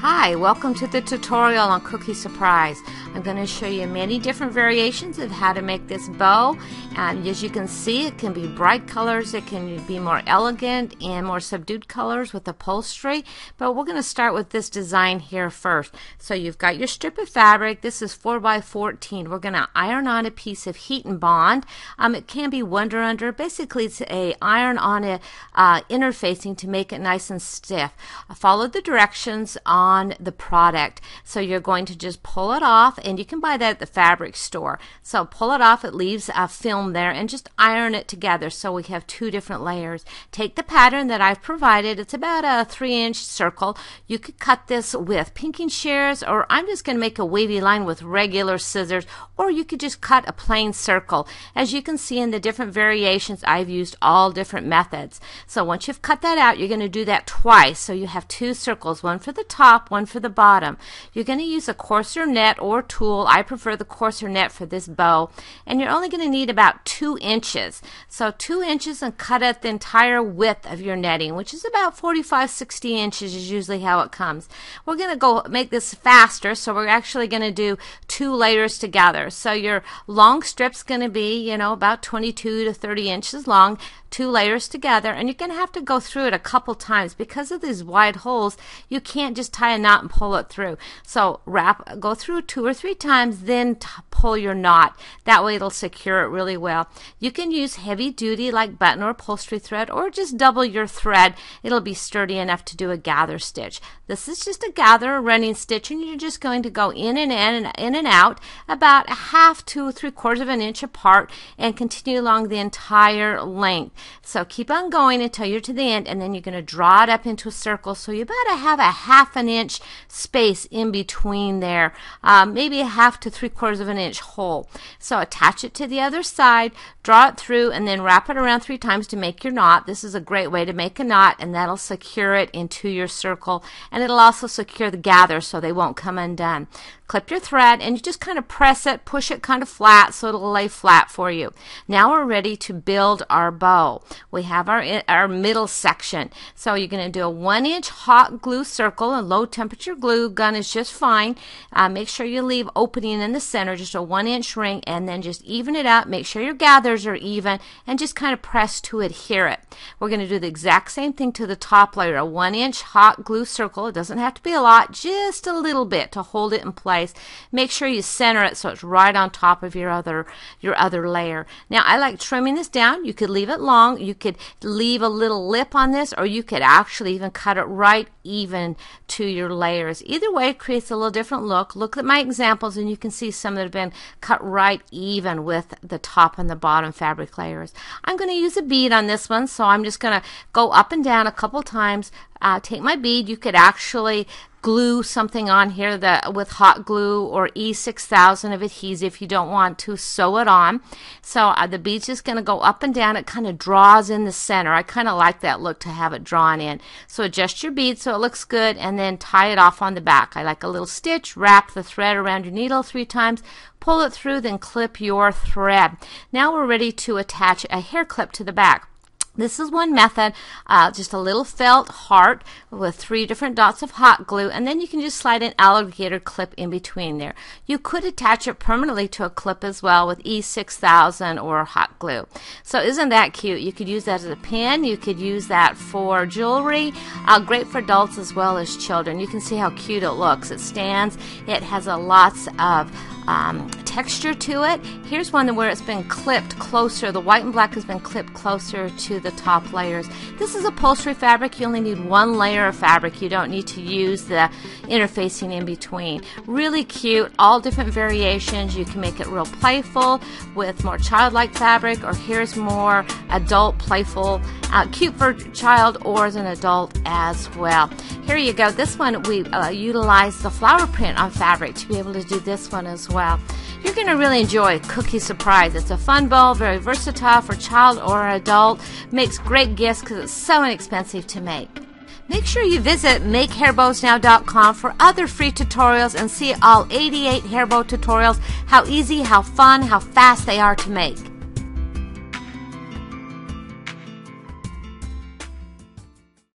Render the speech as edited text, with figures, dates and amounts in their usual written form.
Hi, welcome to the tutorial on Cookie Surprise. I'm going to show you many different variations of how to make this bow, and as you can see, it can be bright colors, it can be more elegant and more subdued colors with upholstery, but we're going to start with this design here first. So you've got your strip of fabric. This is 4x14. We're going to iron on a piece of heat and bond. It can be Wonder Under. Basically, it's a iron on a interfacing to make it nice and stiff. Follow the directions on the product. So you're going to just pull it off, and you can buy that at the fabric store. So pull it off, it leaves a film there, and just iron it together so we have two different layers. Take the pattern that I've provided. It's about a 3-inch circle. You could cut this with pinking shears, or I'm just going to make a wavy line with regular scissors, or you could just cut a plain circle. As you can see in the different variations, I've used all different methods. So once you've cut that out, you're going to do that twice. So you have two circles, one for the top, one for the bottom. You're going to use a coarser net or tool. I prefer the coarser net for this bow, and you're only going to need about 2 inches. So 2 inches, and cut at the entire width of your netting, which is about 45-60 inches is usually how it comes. We're going to go make this faster, so we're actually going to do 2 layers together. So your long strip's going to be, about 22 to 30 inches long. 2 layers together, and you're going to have to go through it a couple times because of these wide holes. You can't just tie a knot and pull it through. So go through 2 or 3 times, then pull your knot. That way it'll secure it really well. You can use heavy duty like button or upholstery thread, or just double your thread. It'll be sturdy enough to do a gather stitch. This is just a gather, a running stitch, and you're just going to go in and out about 1/2 to 3/4 of an inch apart, and continue along the entire length. So keep on going until you're to the end, and then you're going to draw it up into a circle. So you better have a 1/2 inch space in between there, maybe 1/2 to 3/4 of an inch hole. So attach it to the other side, draw it through, and then wrap it around 3 times to make your knot. This is a great way to make a knot, and that'll secure it into your circle, and it'll also secure the gather so they won't come undone. Clip your thread, and you just kind of press it, push it kind of flat so it'll lay flat for you. Now we're ready to build our bow. We have our middle section. So you're going to do a 1-inch hot glue circle, and low temperature glue gun is just fine. Make sure you leave opening in the center, just a 1-inch ring, and then just even it out. Make sure your gathers are even, and just kind of press to adhere it. We're going to do the exact same thing to the top layer, a 1-inch hot glue circle. It doesn't have to be a lot, just a little bit to hold it in place. Make sure you center it so it's right on top of your other layer. Now I like trimming this down. You could leave it long, you could leave a little lip on this, or you could actually even cut it right even to your layers. Either way, it creates a little different look. Look at my examples, and you can see some that have been cut right even with the top and the bottom fabric layers. I'm going to use a bead on this one, so I'm just going to go up and down a couple times. Take my bead. You could actually glue something on here with hot glue or E6000 of adhesive if you don't want to sew it on. So the bead's just going to go up and down. It kind of draws in the center. I kind of like that look to have it drawn in. So adjust your bead so it looks good, and then tie it off on the back. I like a little stitch. Wrap the thread around your needle 3 times. Pull it through, then clip your thread. Now we're ready to attach a hair clip to the back. This is one method, just a little felt heart with 3 different dots of hot glue, and then you can just slide an alligator clip in between there. You could attach it permanently to a clip as well with E6000 or hot glue. So isn't that cute? You could use that as a pin. You could use that for jewelry. Great for adults as well as children. You can see how cute it looks. It stands. It has lots of texture to it. Here's one where it's been clipped closer. The white and black has been clipped closer to the top layers. This is upholstery fabric. You only need 1 layer of fabric. You don't need to use the interfacing in between. Really cute. All different variations. You can make it real playful with more childlike fabric, or here's more adult, playful, cute for child or as an adult as well. Here you go. This one we utilize the flower print on fabric to be able to do this one as well. You're going to really enjoy Cookie Surprise. It's a fun bow, very versatile for child or adult. Makes great gifts because it's so inexpensive to make. Make sure you visit MakeHairBows.now.com for other free tutorials and see all 88 hair bow tutorials, how easy, how fun, how fast they are to make.